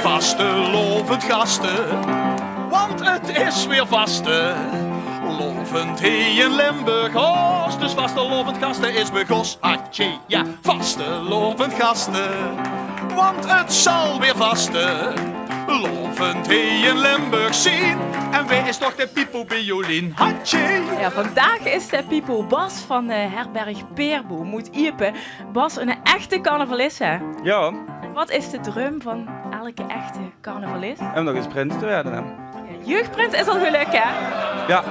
Vastelovend gasten, want het is weer vasten. Lovend hee in Limburg, hoos, dus vastelovend gasten is begos. Atje, ja, vastelovend gasten, want het zal weer vasten. Lovend hee in Limburg zien, en wie is toch de Pipo bij Jolien? Atje! Ja, vandaag is de Pipo Bas van herberg Peerboom moet iepen. Bas, een echte carnavalist, hè? Ja, Wat is de droom van elke echte carnavalist? om nog eens prins te werden. Hè. Ja, jeugdprins is al geluk, hè? Ja,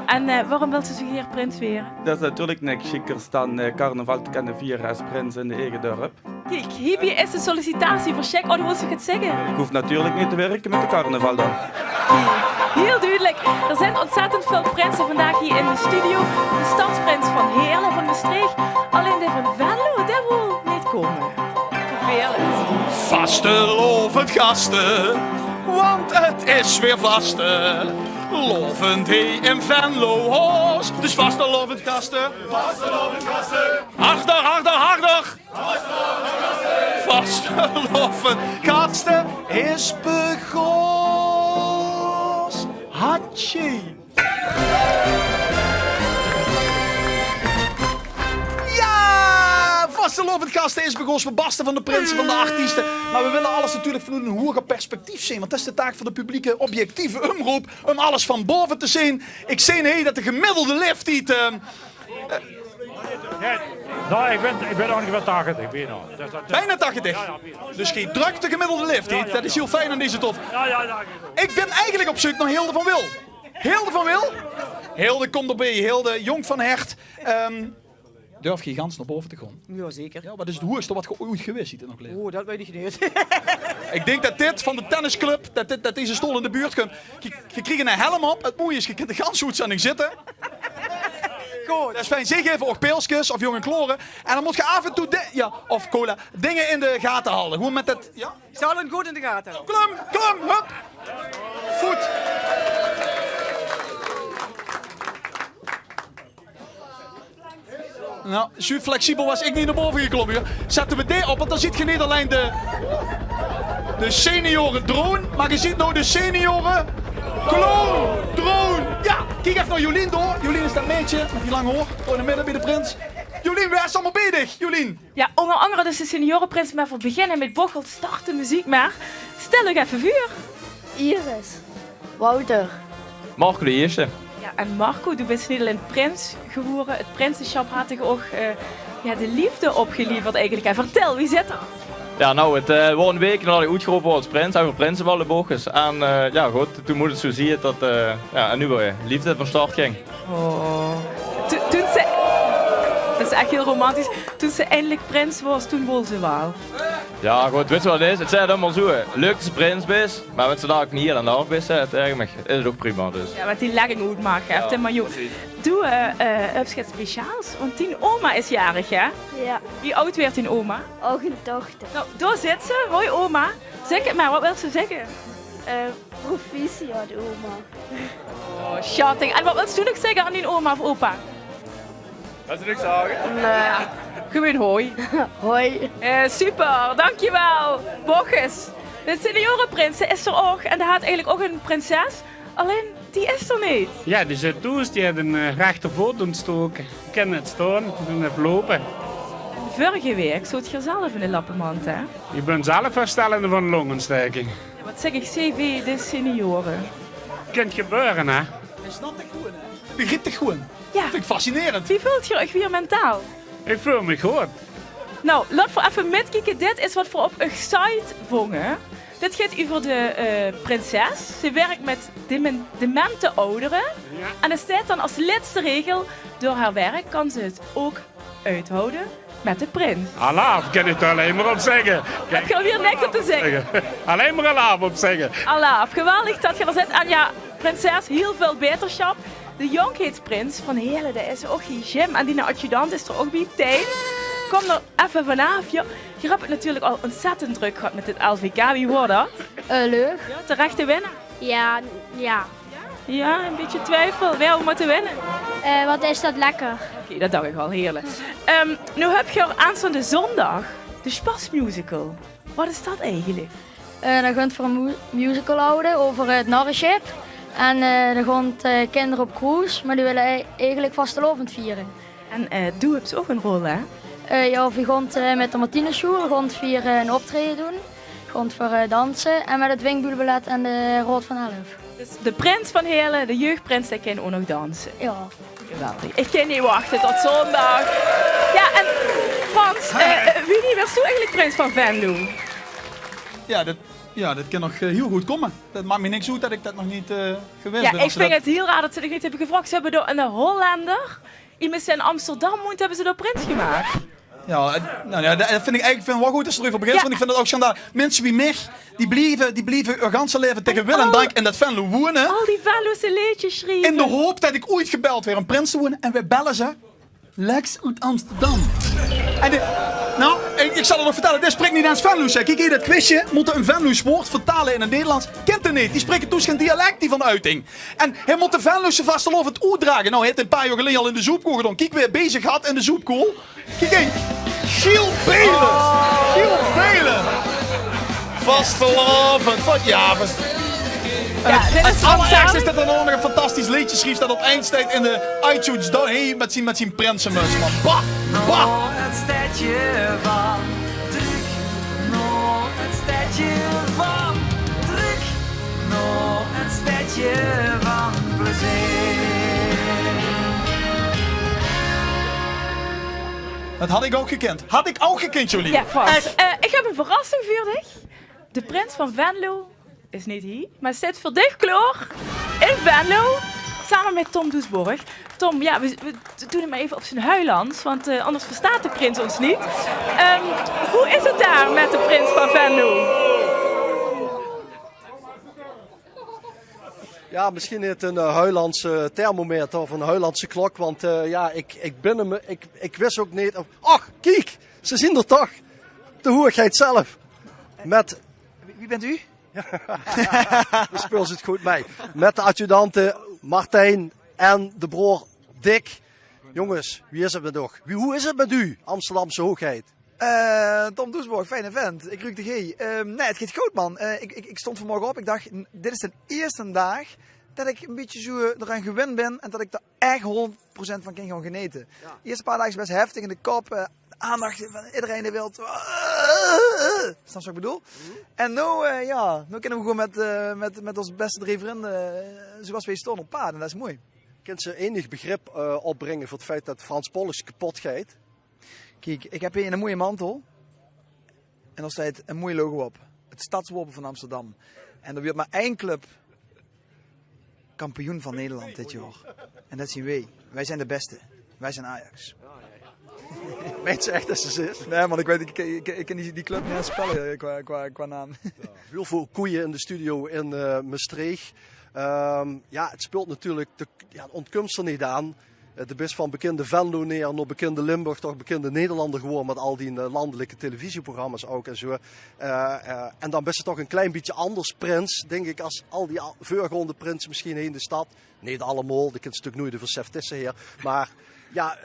En waarom wilt u zich hier prins veren? dat is natuurlijk niks schikkers dan carnaval te kunnen vieren als prins in de eigen dorp. Kijk, hier is de sollicitatie voor check. Oh, dan wil ze het zeggen. Ik hoef natuurlijk niet te werken met de carnaval dan. Heel duidelijk. Er zijn ontzettend veel prinsen vandaag hier in de studio. De stadsprins van Heerlen, van Maastricht. Alleen de van Venlo, dat wil niet komen. Vervelend. Vastelovend gasten, want het is weer vasten. Lovend hee in Venlo, hoos, dus vastelovend gasten. Vastelovend gasten. Harder, harder, harder. Vastelovend gasten is begos. Hatje. Ja, vastelovend gasten is begos. We barsten van de prinsen, van de artiesten. Maar we willen alles natuurlijk vanuit een hoger perspectief zien. Want dat is de taak van de publieke objectieve omroep. Om alles van boven te zien. Ik zie dat de gemiddelde leeftijd... Nou, ik ben ongeveer 80, weet je nog. bijna 80. Dus geen drukte gemiddelde leeftijd. Dat is heel fijn aan deze tof. Ja. Ik ben eigenlijk op zoek naar Hilde van Wil. Hilde van Wil? Hilde, kom erbij. Hilde, jong van Hert. Durf je gans naar boven te gaan? Ja, zeker. Ja, wat is het hoogste wat je ooit geweest ziet in nog leven? Oh, dat weet ik niet. Ik denk dat dit van de tennisclub, dat deze stoel in de buurt komt. Je krijgt een helm op. Het mooie is, je kunt de ganshoedsanning zitten. Goed. Dat is fijn. Zeg even ook peelsjes of jonge kloren. En dan moet je af en toe, of cola, dingen in de gaten halen. Gewoon met dat, ja? Ik zal hem goed in de gaten houden. Klum, hup. Voet. Nou, zo flexibel was ik niet naar boven geklommen. Joh. Zetten we dit op, want dan ziet je niet alleen de senioren drone, maar je ziet nou de senioren drone. Ja, kijk even naar Jolien door. Jolien is dat meisje met die lange hoor. Gewoon in het midden bij de prins. Jolien, waar is allemaal bezig? Jolien. Ja, onder andere dus de seniorenprins. Maar voor beginnen met Bocholt start de muziek maar. Stel ik even vuur. Iris. Wouter. Marco de Eerste. Ja, en Marco, du bent niet alleen prins geworden. Het prinsenschap had ik ook de liefde opgeleverd eigenlijk. En vertel, wie zit er? Ja, nou, het was een week nadat ik uitgeroepen was als prins. Hebben we prinsenballen bochtjes. En ja, goed, toen moet het zo zien dat en nu weer liefde van start ging. Oh. Toen ze... Dat is echt heel romantisch. Toen ze eindelijk prins was, toen wilde ze wel. Ja, goed, weet je wat het is? Het zei allemaal zo. Leuk dat ze prins is, maar wat ze daar van hier en daar is, het eigenlijk is het ook prima. Dus. Ja, met die legging goed maken, heeft maar joh. Doe iets speciaals, want die oma is jarig, hè? Ja. Wie oud werd die oma? Ook een dochter. Nou, daar zit ze. Hoi oma. Zeg het maar, wat wil ze zeggen? Proficiat, oma. Oh, schattig. En wat wil ze nog zeggen aan die oma of opa? Wat ze niks zeggen? Nee. Gewoon hoi. Hoi. Super, dankjewel. Bochjes. De seniorenprins is er ook. En daar had eigenlijk ook een prinses. Alleen, die is er niet. Ja, die zit toes, die had een rechtervoet ontstoken. Ik kan het staan en even lopen. Vorige week zat je zelf in de lappenmand, hè? Ik ben zelf herstellende van longontsteking. Ja, wat zeg ik, CV de senioren. Kan gebeuren, hè? Hij snapt het gewoon, hè? Begrijpt het gewoon. Ja. Vind ik fascinerend. Wie voelt je echt weer mentaal? Ik voel me goed. Nou, laten we even metkijken. Dit is wat voor op een site vongen. Dit gaat over de prinses. Ze werkt met demente ouderen. Ja. En er staat dan als laatste regel, door haar werk kan ze het ook uithouden met de prins. Allah, kan ik er alleen maar op zeggen. Ik ga weer niks op te zeggen. Alleen maar Allah op zeggen. Allah, geweldig dat je er zit. En ja, prinses, heel veel beterschap. De jongheidsprins van Heerlen, dat is ook geen Jim. En die adjudant is er ook bij tijd. Kom er even vanaf. Je hebt het natuurlijk al ontzettend druk gehad met dit LVK. Wie wordt dat? Leuk. Ja, terechte winnaar. Ja, ja. Ja, een beetje twijfel. Wel moeten winnen. Wat is dat lekker? Oké, dat dacht ik al, heerlijk. Nu heb je aanstaande zondag de Spasmusical. Wat is dat eigenlijk? Dan gaat voor een musical houden over het narrenschip. En dan gaan kinderen op cruise, maar die willen eigenlijk vastelovend vieren. En Doe hebt ook een rol, hè? Ja, we gaan met de Martinezschool een optreden doen. We gaan voor dansen en met het Winkboelballet en de Rood van Elf. Dus de prins van Heerlen, de jeugdprins, die kan ook nog dansen. Ja. Geweldig. Ik kan niet wachten tot zondag. Ja, en Frans, wie was toen eigenlijk prins van Venlo? Ja, dat kan nog heel goed komen. Dat maakt me niks uit dat ik dat nog niet geweest Ja, ben. ik Als ze vind dat- het heel raar dat ze het niet hebben gevraagd. Ze hebben door een Hollander, iemand in Amsterdam woont, hebben ze door prins gemaakt. Ja, nou ja, dat vind ik eigenlijk wel goed als je erover begint. Ja. Want ik vind het ook schandaal. Mensen wie mij, die blijven hun ganse leven tegen wil en dank in dat Venlo wonen. Al die Venlose liedjes schrijven. In de hoop dat ik ooit gebeld weer een prins te wonen. En wij bellen ze. Lex uit Amsterdam. En ik zal het nog vertellen. Dit spreekt niet eens Venlo's. Kijk hier, dat quizje. Moet een Venlo's woord vertalen in het Nederlands. Kent hij niet. Die spreken toen geen dialect die van uiting. En hij moet de Venlo'se vastelovend het oer dragen. Nou, hij heeft een paar jaar geleden al in de zoepkool gedaan. Kijk weer bezig gehad in de zoepkool. Kijk eens. Giel Belen. Giel Belen. Vastelovend. Ja, Ja, dit is het allerergste is Frans. dat er nog een fantastisch liedje schreef dat op eind staat in de iTunes. Hey, met zijn prinsenmus, man. Bah! Bah! Het stadje van druk, no, het stadje van druk, no, het stadje van plezier. Dat had ik ook gekend. Had ik ook gekend, Jolie. Ja, Frans. Echt. Ik heb een verrassing voor dich. De prins van Venlo is niet hier, maar zit voor dich klaar in Venlo. Samen met Tom Doesborg. Tom, ja, we doen hem maar even op zijn Huilands, want anders verstaat de prins ons niet. Hoe is het daar met de prins van Venlo? Ja, misschien het een Huilandse thermometer of een Huilandse klok. Want ja, ik wist ook niet. Ach, kijk, ze zien er toch. De hoerigheid zelf. Met, Wie bent u? dan speel ze het goed mee. Met de adjudanten Martijn en de broer Dick. Jongens, wie is het met toch? Hoe is het met u, Amsterdamse hoogheid? Tom Doesborg, fijne vent. Ik ruik de G. Nee, het gaat goed, man. Ik stond vanmorgen op. Ik dacht, dit is de eerste dag dat ik een beetje zo eraan gewend ben en dat ik er echt 100% van kan gaan genieten. De eerste paar dagen is best heftig in de kop. De aandacht van iedereen die wil. Snap je wat ik bedoel? En nu kunnen we gewoon met onze beste 3 vrienden, zoals wij stonden op pad. En dat is mooi. Kunt ze enig begrip opbrengen voor het feit dat Frans Pollux kapot gaat? Kijk, ik heb hier een mooie mantel. En daar staat een mooi logo op. Het stadswapen van Amsterdam. En er wordt maar één club kampioen van Nederland dit jaar. En dat zien wij. Wij zijn de beste. Wij zijn Ajax. Weet ze echt dat ze is? Nee, man, ik ken die club niet eens spellen qua naam. Heel veel koeien in de studio in Maastricht. Ja, het speelt natuurlijk, de ontkomst er niet aan. De best van bekende Venlo neer, nog bekende Limburg, toch bekende Nederlander gewoon met al die landelijke televisieprogramma's ook en zo. En dan best het toch een klein beetje anders prins, denk ik, als al die voorgaande prinsen misschien in de stad. Niet allemaal, dat kunt stuk nooit de versef tussen hier. Maar ja,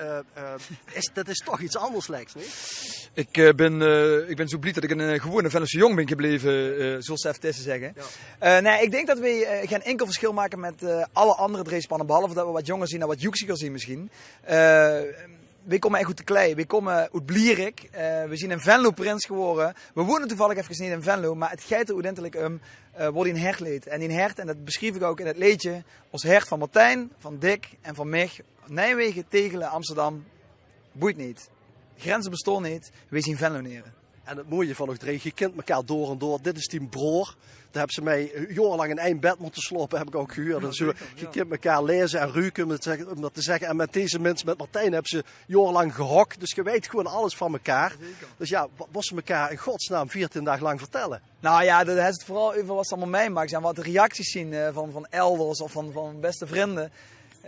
dat is toch iets anders, Lex, niet? Ik ben zo blij dat ik een gewone Venlose jong ben gebleven, zoals Sef Tissen zeggen. Ja. Nee, ik denk dat we geen enkel verschil maken met alle andere dreespannen, behalve dat we wat jonger zien en wat joeksiger zien misschien. We komen echt goed te klei. We komen uit Blierik. We zien een Venlo prins geworden. We wonen toevallig even niet in Venlo, maar het gaat er uiteindelijk wordt in herleed. En in hert, en dat beschrijf ik ook in het liedje, ons hert van Martijn, van Dick en van mij. Nijmegen, Tegelen, Amsterdam, boeit niet. Grenzen bestaan niet. We zien Venlo neer. En het mooie van nog drie, je kent elkaar door en door. Dit is die broer. Daar hebben ze mij jarenlang in één bed moeten slopen, heb ik ook gehuurd. En zo, je kent elkaar lezen en ruiken, om dat te zeggen. En met deze mensen, met Martijn, hebben ze jarenlang gehokt. Dus je weet gewoon alles van elkaar. Dus ja, wat was ze elkaar in godsnaam 14 dagen lang vertellen? Nou ja, dat is het vooral over wat ze allemaal meemaakt. En wat de reacties zien van elders of van beste vrienden.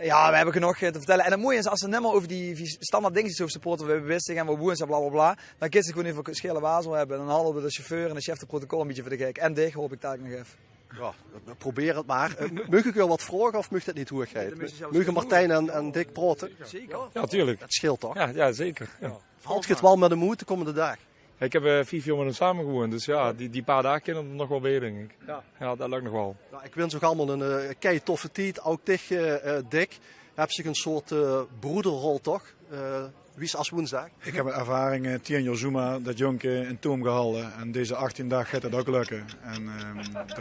Ja, we hebben genoeg te vertellen. En het mooie is, als ze net maar over die standaard dingetjes over supporten, we wisten en we woens en blablabla, dan kun je gewoon even schele wazel hebben. Dan halen we de chauffeur en de chef de protocol een beetje voor de gek. En dig hoop ik daar nog even. Ja, probeer het maar. Mag ik wel wat vragen of mag dat niet hoogheid? Mogen Martijn en Dick praten? Zeker. Ja, tuurlijk. Dat scheelt toch? Ja, zeker. Ja. Valt je het wel met de moed de komende dag? Ik heb 4 jaar met hem samen gewoond, dus ja, die paar dagen kunnen er nog wel bij, denk ik. Ja, dat lukt nog wel. Ja, ik wens ook allemaal een kei toffe tijd. Ook tegen Dick. Heb zich een soort broederrol toch? Wie is als woensdag? Ik heb ervaring 10 jaar Zuma, dat jonke in Toom gehouden. En deze 18 dagen gaat het ook lukken. En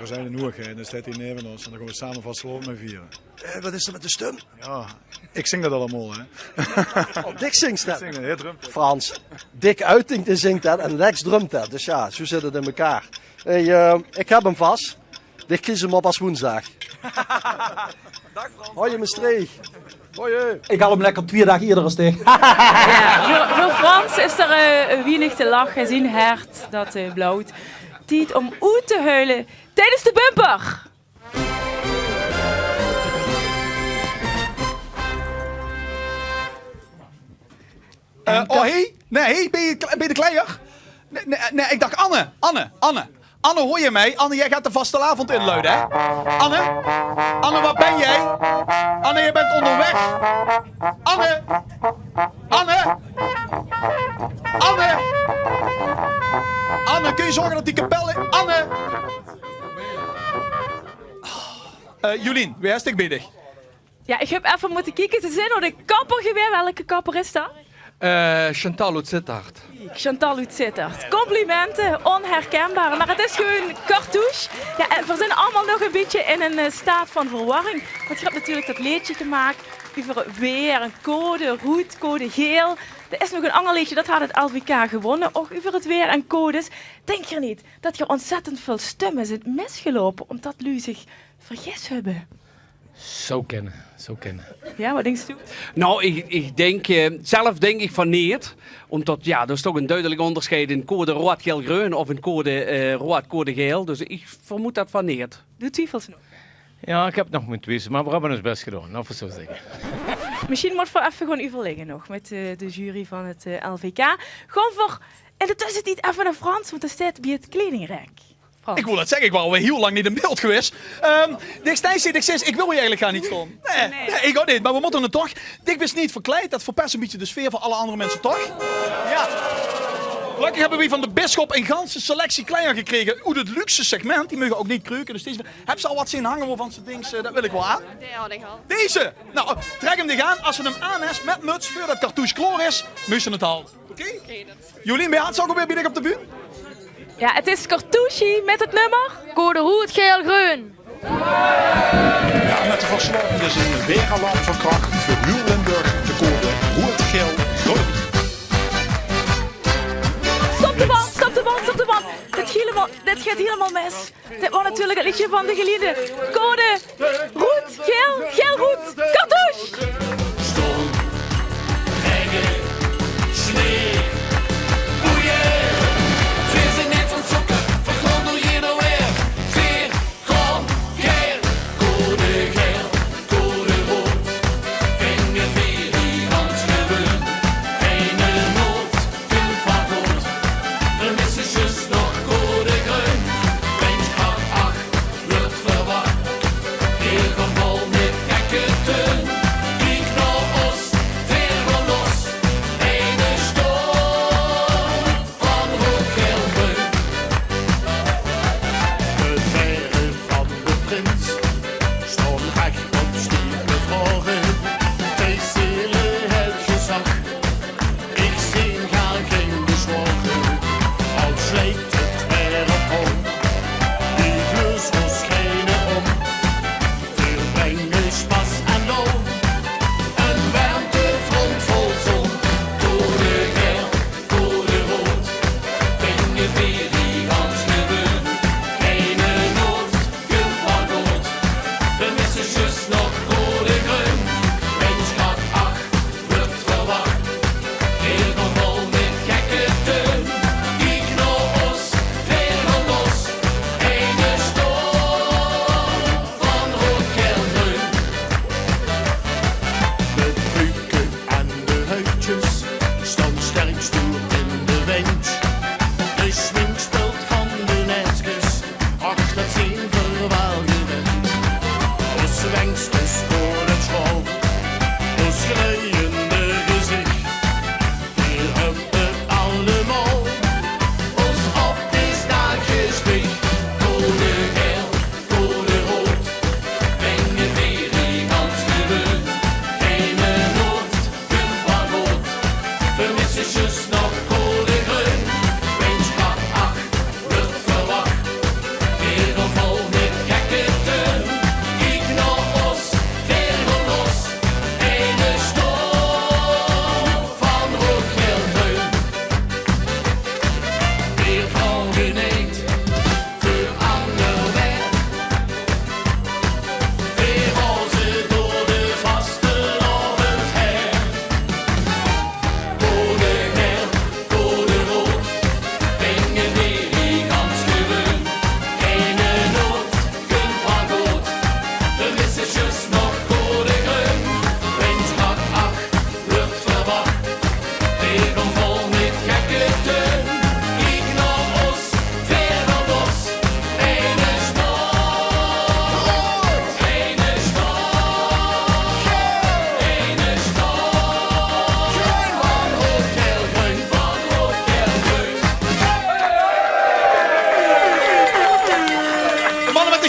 er zijn de noerigheden, dus dat hij neven ons. En dan gaan we samen vastlopen met vieren. Wat is er met de stem? Ja, ik zing dat allemaal, hè. Dick zingt dat. Ik zing dat, drumt. Frans. Dick Uiting zingt dat en Lex drumt dat. Dus ja, zo zit het in elkaar. Hey, ik heb hem vast. Dick kies hem op als woensdag. Dag Frans. Hoi Maastricht. Hoi. Ik haal hem lekker 2 dagen eerder als tegen. Ja, voor Frans is er weinig te lachen, zijn hart dat blauwt. Tijd om uit te huilen tijdens de bumper. Hey? Nee, ben je de kleier? Nee, ik dacht Anne, hoor je mij? Anne, jij gaat de vastelavond inluiden, hè? Anne, waar ben jij? Anne, je bent onderweg. Anne, kun je zorgen dat die kapel... Anne! Jolien, wie is ik bezig? Ja, ik heb even moeten kijken. Ze zijn door de kapper geweest. Welke kapper is dat? Chantal uit Sittard. Chantal uit Sittard. Complimenten, onherkenbaar. Maar het is gewoon cartouche. Ja, en we zijn allemaal nog een beetje in een staat van verwarring. Want je hebt natuurlijk dat liedje gemaakt over weer, een code, rood, code geel. Er is nog een ander liedje, dat had het LVK gewonnen. Ook over het weer en codes. Denk je niet dat je ontzettend veel stemmen zit misgelopen omdat jullie zich vergist hebben? Zo kennen. Ja, wat denk je? Nou, ik denk, zelf denk ik van niet. Omdat, ja, er is toch een duidelijk onderscheid in code rood-geel-groen of in code rood-code-geel. Dus ik vermoed dat van niet. De twijfels nog. Ja, ik heb het nog moeten weten, maar we hebben ons best gedaan, of zo zeggen. Misschien moet we even gewoon overleggen nog met de jury van het LVK. Gewoon voor in de tussentijd even naar Frans, want er staat bij het kledingrek. Frans. Ik wil dat zeggen, ik was alweer heel lang niet in beeld geweest. Dick Stijns, ik wil je eigenlijk gaan niet staan. Nee, ik ook niet, maar we moeten het toch. Dick is niet verkleed, dat verpest een beetje de sfeer voor alle andere mensen, toch? Ja. Gelukkig hebben we van de bisschop een ganse selectie kleier gekregen. Uit het luxe segment, die mogen ook niet kreuken. Dus deze, heb ze al wat zien hangen van zijn dings, dat wil ik wel aan. Deze! Nou, trek hem dig aan. Als we hem aan is met muts, voor dat cartouche klaar is, moet je het halen. Oké? Jolien, ben je aan het zakken weer bij Dick op de buurt? Ja, het is cartouche met het nummer. Code rood, geel, groen. Ja, met de verslaving is een weeralarm van kracht voor heel Limburg. De code rood, geel, groen. Stop de band. Dit gaat helemaal mis. Dit was natuurlijk het liedje van de geliefde. Code rood, geel, rood. Cartouche! Storm, regen, sneeuw, boeien. Zijn ze net van sokken, vergrond door je nou weer. Veer, groen, geel, code rood. Vingerveer, die handschuwen. Keine nood, kunt wat rood. Vermissen zus nog code groen. Windkracht 8 wordt verwacht. Heel geval met gekke teun. Ik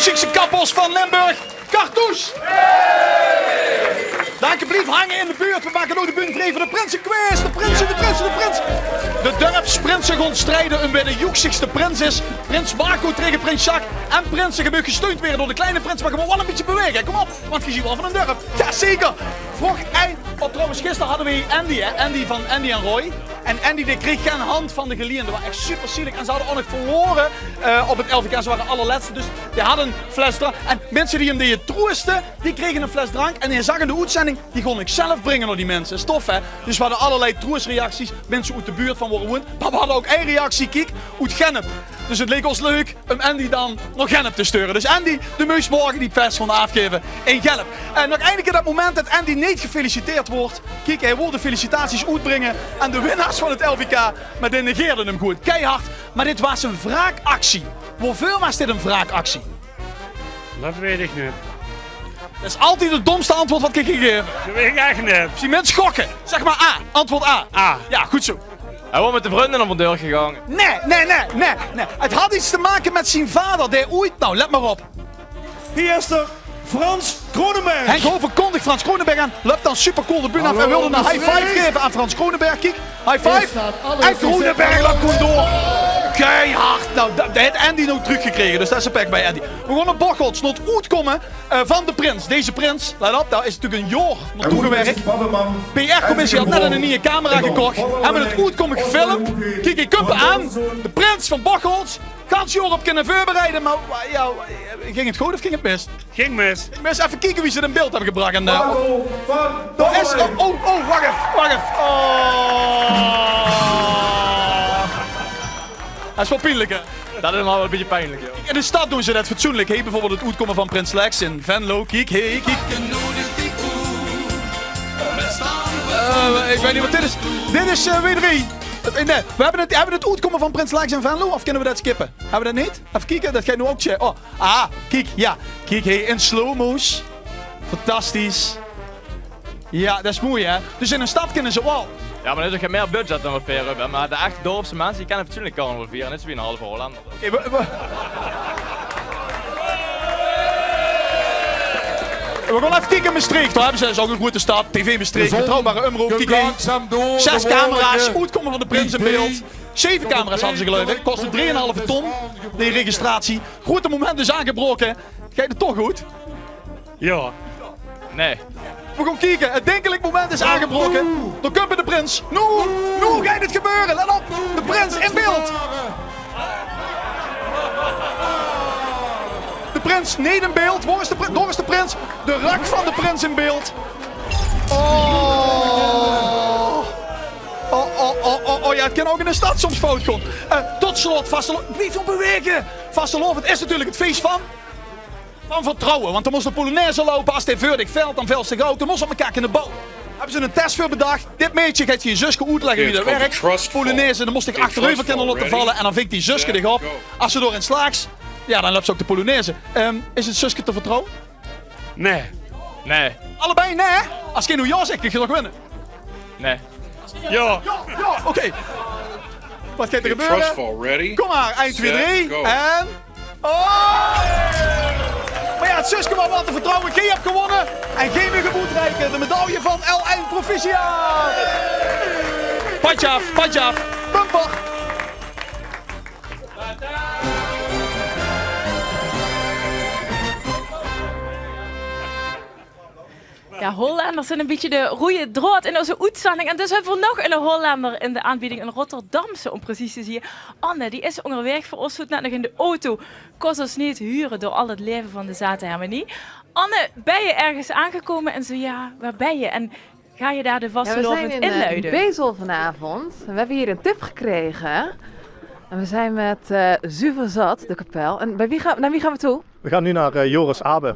Muziekse kappels van Limburg, Cartouche. Dank hangen in de buurt. We maken ook de buurt vrij voor de Prinsenquiz. De prinsen. De dorpsprinsen gaan strijden om bij de joeksigste prins is. Prins Marco tegen prins Jacques. En prinsen gebeuren gesteund weer door de kleine prins. Maar gewoon wel een beetje bewegen. Kom op, want je ziet wel van een dorp. Jazeker. Vroeg eind. Oh, trouwens, gisteren hadden we Andy, hè? Andy van Andy en Roy. En Andy die kreeg geen hand van de gelieden. Dat was echt super zielig. En ze hadden ook nog verloren op het LVK. Ze waren allerlaatste. Dus die hadden een fles drank. En mensen die hem deden troosten, die kregen een fles drank. En je zag in de uitzending, die kon ik zelf brengen naar die mensen. Stof, hè. Dus we hadden allerlei troostreacties. Mensen uit de buurt van waar we woonden. Maar we hadden ook één reactie, kijk, uit Gennep. Dus het leek ons leuk om Andy dan naar Gennep te sturen. Dus Andy, de meus morgen die fles van afgeven in Gennep. En nog eindelijk in dat moment dat Andy niet gefeliciteerd wordt. Kijk, hij wilde felicitaties uitbrengen aan de winnaars van het LVK. Maar die negeerden hem goed, keihard. Maar dit was een wraakactie. Hoeveel was dit een wraakactie? Dat weet ik niet. Dat is altijd het domste antwoord wat ik gegeven. Dat weet ik echt niet. Zie mensen schokken. Zeg maar A. Antwoord A. A. Ja, goed zo. Hij wordt met de vrienden om de deur gegaan. Nee. Het had iets te maken met zijn vader. Die ooit, nou let maar op. Hier is er Frans Kronenberg. Henk Hoven kondigt Frans Kronenberg aan. Loopt dan super cool de bühne af en wilde een high five geven aan Frans Kronenberg. Kijk, high five. En Kronenberg loopt gewoon door. Keihard. Nou, dat heeft Andy nog teruggekregen. Dus dat is een pek bij Andy. We gaan naar Bocholt. Snot uitkomen van de prins. Deze prins, let op, daar is natuurlijk een jaar naartoe gewerkt. PR-commissie had net een nieuwe camera gekocht. Hebben het uitkomen gefilmd. Kijk, ik kunt aan. De prins van Bocholt. Gans jaar op kunnen voorbereiden, maar ja, ging het goed of ging het mis? Ging mis. Even kijken wie ze in beeld hebben gebracht. En, wacht even. Dat is wel pijnlijk, hè? Dat is wel een beetje pijnlijk, joh. In de stad doen ze dat fatsoenlijk. Hey, bijvoorbeeld het uitkomen van Prins Lex in Venlo. Kijk. Ik weet niet wat dit is. Dit is W3. Nee, we hebben het uitkomen van Prins Lex in Venlo, of kunnen we dat skippen? Hebben we dat niet? Even kijken, dat ga je nu ook checken. Oh, kijk, ja. Kijk, hey, in slow-mo's. Fantastisch. Ja, dat is mooi, hè? Dus in een stad kunnen ze wel. Ja, maar er is ook meer budget dan we ver hebben. Maar de echt dorpse mensen die kennen fatsoenlijk carnaval vieren. Net zo wie een halve Hollander. Okay, we gaan even kijken in Maastricht. Daar hebben ze ook een goede stad. TV Maastricht, betrouwbare omroep. Kijk, 6 camera's, uitkomen van de prins in beeld. 7 camera's hadden ze geloof ik. Kostte 3,5 ton, die registratie. Grote moment is aangebroken. Ga je het toch goed? Ja. Nee. We gaan kijken. Het denkelijk moment is aangebroken. Dan komt de prins. Nu gaat het gebeuren. Let op. De prins in beeld. De prins niet in beeld. Waar is de prins? De rak van de prins in beeld. Oh ja, het kan ook in de stad soms fout gaan. Tot slot, vastelovend. Blijf op bewegen. Vastelovend is natuurlijk het feest van vertrouwen. Want dan moest de Polonaise lopen. Als hij veurdig veld, dan veld zich uit. Dan moest op elkaar in de bal. Hebben ze een test voor bedacht. Dit meisje gaat je zusje uitleggen wie dat werkt. Polonaise, dan moest ik achterover kunnen laten vallen. En dan vinkt die zusje dich op. Als ze door in slaags, ja, dan loopt ze ook de Polonaise. Is het zusje te vertrouwen? Nee. Allebei nee? Als geen ja zegt, kun je nog winnen. Nee. Ja. Oké. Wat gaat er gebeuren? Kom maar, 1, 2, 3. En... Maar ja, het zusje was wat te vertrouwen. Gij hebt gewonnen. En geen meer geboetrijken. De medaille van L1 Proficiat. Padje af. Bumper. Ja, Hollanders zijn een beetje de rode draad in onze uitzending. En dus hebben we nog een Hollander in de aanbieding, een Rotterdamse om precies te zien. Anne, die is onderweg voor ons, net nog in de auto. Kost ons niet huren door al het leven van de Zaterharmonie. Anne, ben je ergens aangekomen en zo ja, waar ben je? En ga je daar de vastelovend inluiden? We zijn in Bezel vanavond. We hebben hier een tip gekregen. En we zijn met Zuverzat, de kapel. En naar wie gaan we toe? We gaan nu naar Joris Abe.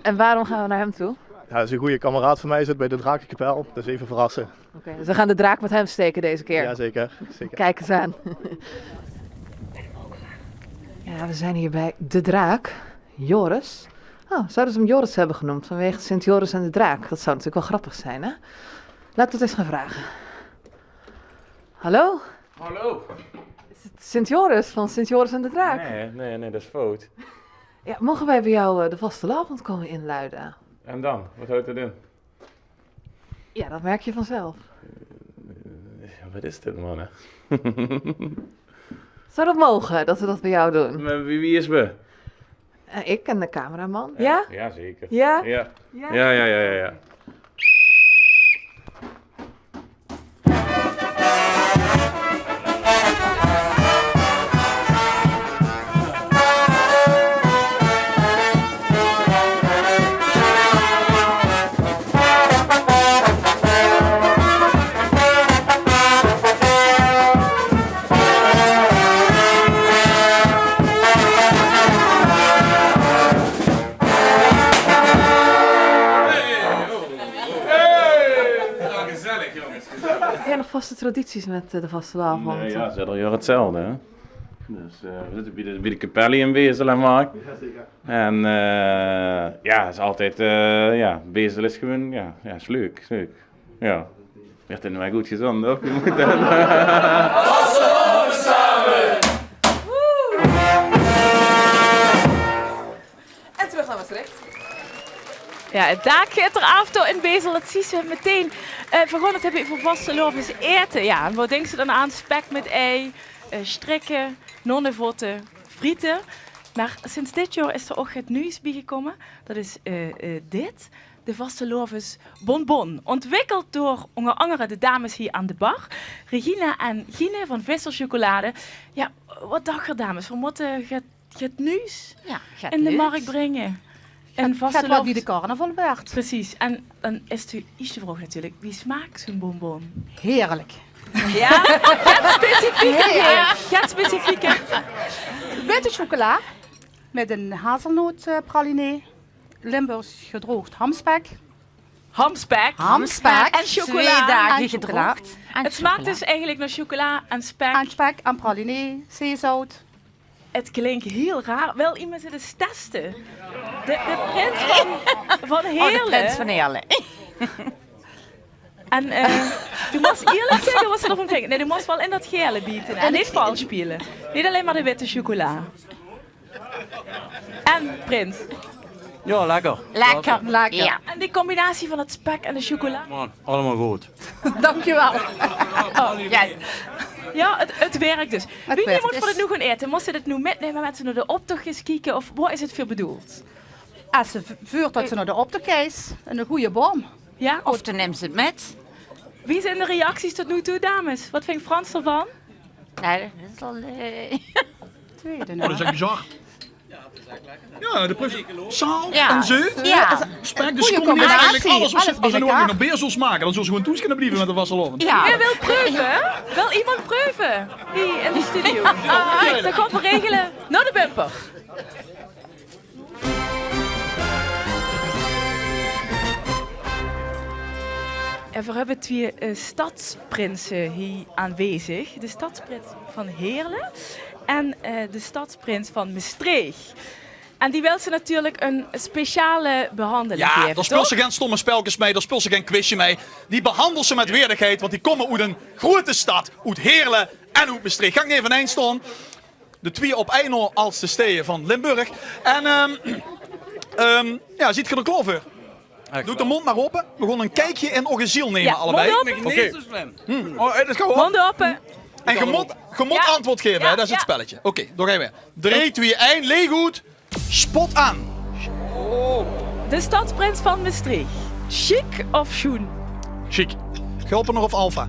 En waarom gaan we naar hem toe? Ja, dat is een goede kameraad van mij, zit bij de Drakenkapel. Dus even verrassen. Oké, dus we gaan de draak met hem steken deze keer. Ja, zeker. Kijk eens aan. Ja, we zijn hier bij de draak, Joris. Oh, zouden ze hem Joris hebben genoemd vanwege Sint Joris en de draak? Dat zou natuurlijk wel grappig zijn, hè? Laten we het eens gaan vragen. Hallo? Hallo. Is het Sint Joris van Sint Joris en de draak? Nee, dat is fout. Ja, mogen wij bij jou de vastelavond komen inluiden? En dan? Wat houdt het in? Ja, dat merk je vanzelf. Wat is dit, man? Hè? Zou dat mogen, dat we dat bij jou doen? Maar wie is we? Ik en de cameraman. Ja? Ja, zeker. Ja? Ja. Ja? Ja. Heb jij nog vaste tradities met de vastelavond? Nee, ja, ze hebben al hetzelfde, hè. Dus we zitten bij de Capelli in Wezel en Mark. En ja, het is altijd, ja, Wezel is gewoon, ja, is leuk, is leuk. Ja, werd het nou goed gezond, of? Je moet dan... En terug naar Maastricht. Ja, het daak gaat eraf in Bezel, dat zie je meteen. Van het heb je voor vastelovens eten. Ja, en wat denk je dan aan? Spek met ei, strikken, nonnenvotten, frieten. Maar sinds dit jaar is er ook het nieuws bijgekomen. Dat is dit. De vastelovens bonbon. Ontwikkeld door onder andere de dames hier aan de bar. Regina en Gine van Visser Chocolade. Ja, wat dacht je dames? We moeten het nieuws in de markt brengen. En Gaat wel wie de carnaval werd. Precies. En dan is het iets de vraag natuurlijk. Wie smaakt zo'n bonbon? Heerlijk. Ja? Get specifieker. Get specifieker. Witte chocola met een hazelnootpraline. Limburgs gedroogd hamspek. Hamspek. Hamspek. En chocola. 2 dagen En gedroogd. Het smaakt dus eigenlijk naar chocola en spek. En spek en praline, zeezout. Het klinkt heel raar. Wel iemand het eens testen. De prins van Heerlen. Oh, de prins van Heerlen. En du moest eerlijk zeggen, was er nog een vinger. Nee, du moest wel in dat gele bieten. En niet vals spelen. Niet alleen maar de witte chocola. En prins. Ja, lekker. Lekker, lekker. Ja. En die combinatie van het spek en de chocola. Man, allemaal goed. Dankjewel. Oh, ja, het werkt dus. Wie werkt moet dus. voor het nu gaan eten? Moest je dit nu metnemen met ze naar de optochtjes kijken? Of wat is het voor bedoeld? Als ze vuurt dat ze naar de optocht is. Een goede boom. Ja? Of dan neemt ze het met. Wie zijn de reacties tot nu toe, dames? Wat vindt Frans ervan? Nee, dat is al... tweede. Oh, dat is echt bizar. Ja, de proef. Zout Ja. en zout. Ja. Spek, dus Goeie combineert eigenlijk combinatie. alles. Als Alles ze bij nou elkaar. nog beerzels maken, dan zullen ze gewoon toes kunnen blijven met de vastelovend. Ja. Wie wil proeven? Wil iemand proeven? Hier in de studio. Dan gaan we regelen. Nou de bumper. En we hebben twee stadsprinsen hier aanwezig. De stadsprins van Heerlen en de stadsprins van Maastricht. En die wil ze natuurlijk een speciale behandeling Ja, geven, daar speelt toch? ze geen stomme spelletjes mee, daar speelt ze geen quizje mee. Die behandelt ze met waardigheid, want die komen uit een grote stad, uit Heerlen en uit Maastricht. Ga ik even één staan. De twee op één als de steden van Limburg. En ja, ziet je er klaar voor? Doe de mond maar open. We gaan een kijkje in onze ziel nemen, Ja, allebei. mond open. Oké. Oh, dat gaat wel. Mond open. En je moet antwoord geven, hè? Dat is het spelletje. Oké, daar gaan we. 3, 2, 1, leeg goed. Spot aan. De stadsprins van Maastricht. Chic of schoen? Chic. Gulpener of Alfa?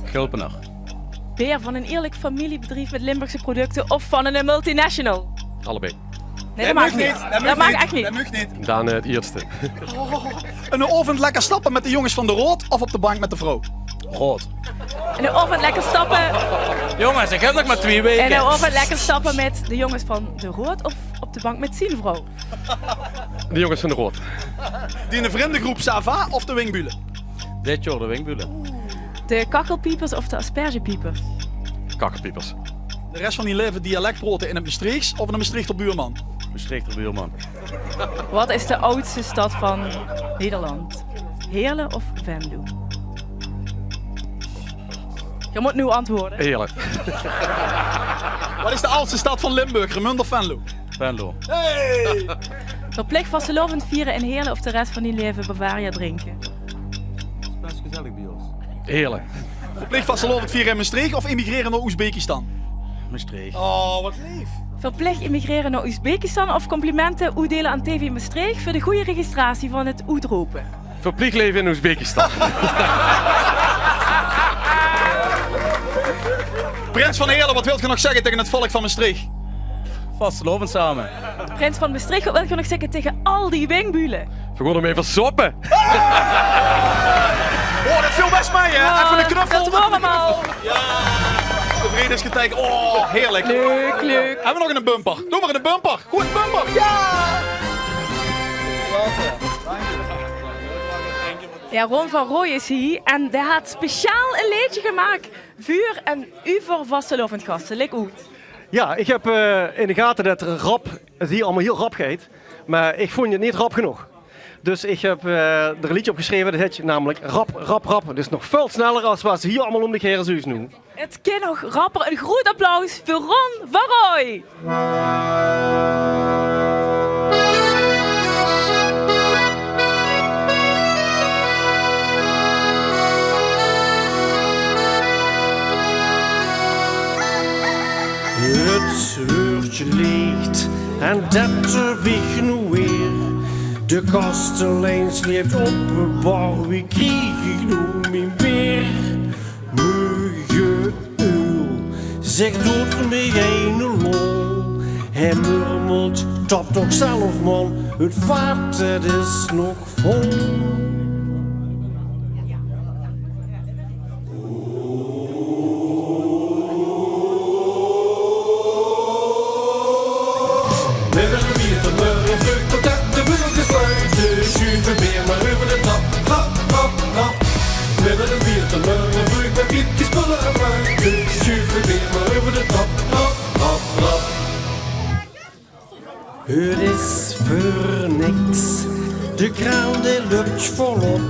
Gulpener. Beer van een eerlijk familiebedrijf met Limburgse producten of van een multinational? Allebei. Nee, dat mag niet. Dat mag echt niet. Dat mag niet. Dan het eerste. In de oven lekker stappen met de jongens van de Rood of op de bank met de vrouw? Rood. In de oven lekker stappen. Jongens, ik heb nog maar 2 weken. In de oven lekker stappen met de jongens van de Rood of op de bank met zijn vrouw? De jongens van de Rood. Die in de vriendengroep Sava of de Wingbulen? Dit jaar de wingbulen. De kakkelpiepers of de aspergepiepers? Kakkerpiepers. De rest van die leven dialectbroten in het Maastrichts of in een Maastrichter buurman? Maastrichter buurman. Wat is de oudste stad van Nederland? Heerlen of Venlo? Je moet nu antwoorden. Heerlijk. Wat is de oudste stad van Limburg? Remund of Venlo? Venlo. Hey! Verplicht vastelovend vieren in Heerlen of de rest van je leven Bavaria drinken? Best gezellig bij ons. Heerlijk. Verplicht vastelovend vieren in Maastricht of immigreren naar Oezbekistan? Maastricht. Oh, wat lief. Verplicht immigreren naar Oezbekistan of complimenten uitdelen aan TV Maastricht voor de goede registratie van het uitroepen? Verplicht leven in Oezbekistan. Prins van Heerlen, wat wilt je nog zeggen tegen het volk van Maastricht? Vastelovend samen. Prins van Maastricht, wat wil je nog zeggen tegen al die wingbulen? We gaan hem even soppen. Oh, dat viel best mee, hè? Even een knuffel. Dat doen allemaal. Ja, de vredesgeteken. Oh, heerlijk. Leuk, leuk. Hebben we nog een bumper? Doe maar een bumper. Goed, bumper. Ja! Ja, Ron van Rooij is hier en die had speciaal een liedje gemaakt. Vuur en u voor vastelovend gasten. Lik uit. Ja, ik heb in de gaten dat het hier allemaal heel rap gaat. Maar ik vond het niet rap genoeg. Dus ik heb er een liedje op geschreven, dat heet namelijk Rap, Rap, Rap. Dus nog veel sneller als wat ze hier allemaal om de keren zuus doen. Het kan nog rapper. Een groot applaus voor Ron van Rooij. Het uurtje ligt en dat heb nu weer. De kastelein sleept op een bar, wie krijg ik nu mijn beer? Muge uil, zegt doet me een lol. Hij murmelt, top toch zelf man, het vaart het is nog vol. Het is voor niks, de kraan die lukt volop.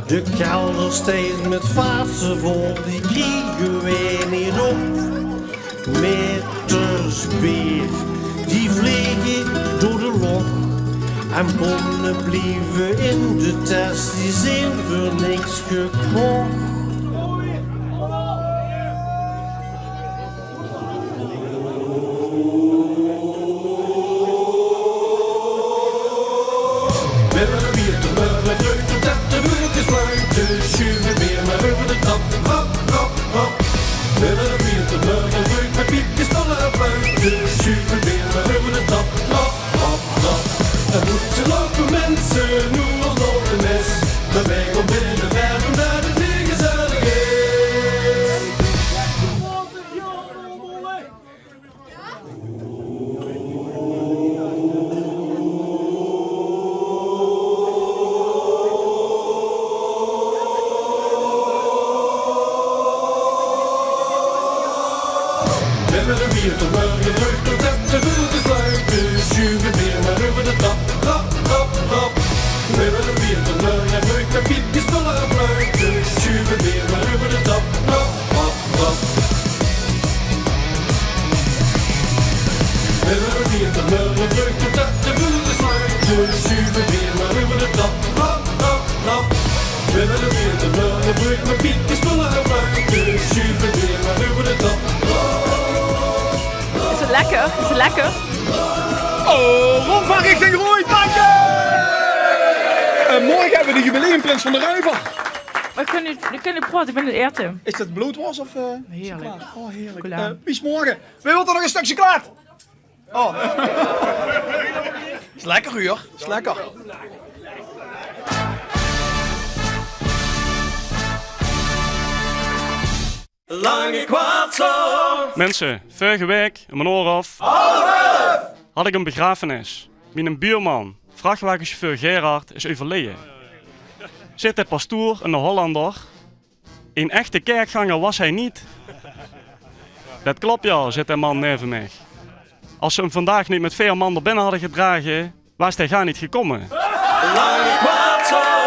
De kelder steekt met vaatsen vol, die kriegen we niet op. Metersbeer, die vliegen door de lok. En bonnen blijven in de test, die zijn voor niks gekocht. Er moeten lopen mensen, nu al door de mes. Maar wij gaan binnen verven naar de weer gezellig is. We hebben een bier tot morgen terug, tot het te veel besluit. Dus schuiven weer maar over de tap. Rap, rap, rap. We hebben een bier tot morgen terug, met piepjes spullen en fluit. Dus schuiven weer maar over de tap. Rap, rap, rap. We hebben een bier tot morgen terug, tot het te veel besluit. Dus schuiven weer maar over de tap. Rap, rap, rap. We hebben een bier tot morgen terug, met piepjes spullen en fluit. Dus schuiven weer maar over de tap. Is het lekker? Is het lekker? Oh, Ron van richting Rooij, dank je! Morgen hebben we de jubileumprins van de Ruiver. We kunnen praten, ik ben het eten. Is dat bloedwas of Heerlijk. chocola? Oh, heerlijk. Chocola. Wie is morgen? Wie wil er nog een stukje chocola? Oh. Is lekker, Uur. Is lekker. Lange kwartslag. Mensen, vorige week, in mijn oor af, had ik een begrafenis. Mijn buurman, vrachtwagenchauffeur Gerard, is overleden. Zit de pastoor en de Hollander. Een echte kerkganger was hij niet. Dat klopt ja, zit de man neven mij. Als ze hem vandaag niet met 4 man er binnen hadden gedragen, was hij gar niet gekomen. Lange kwartslag.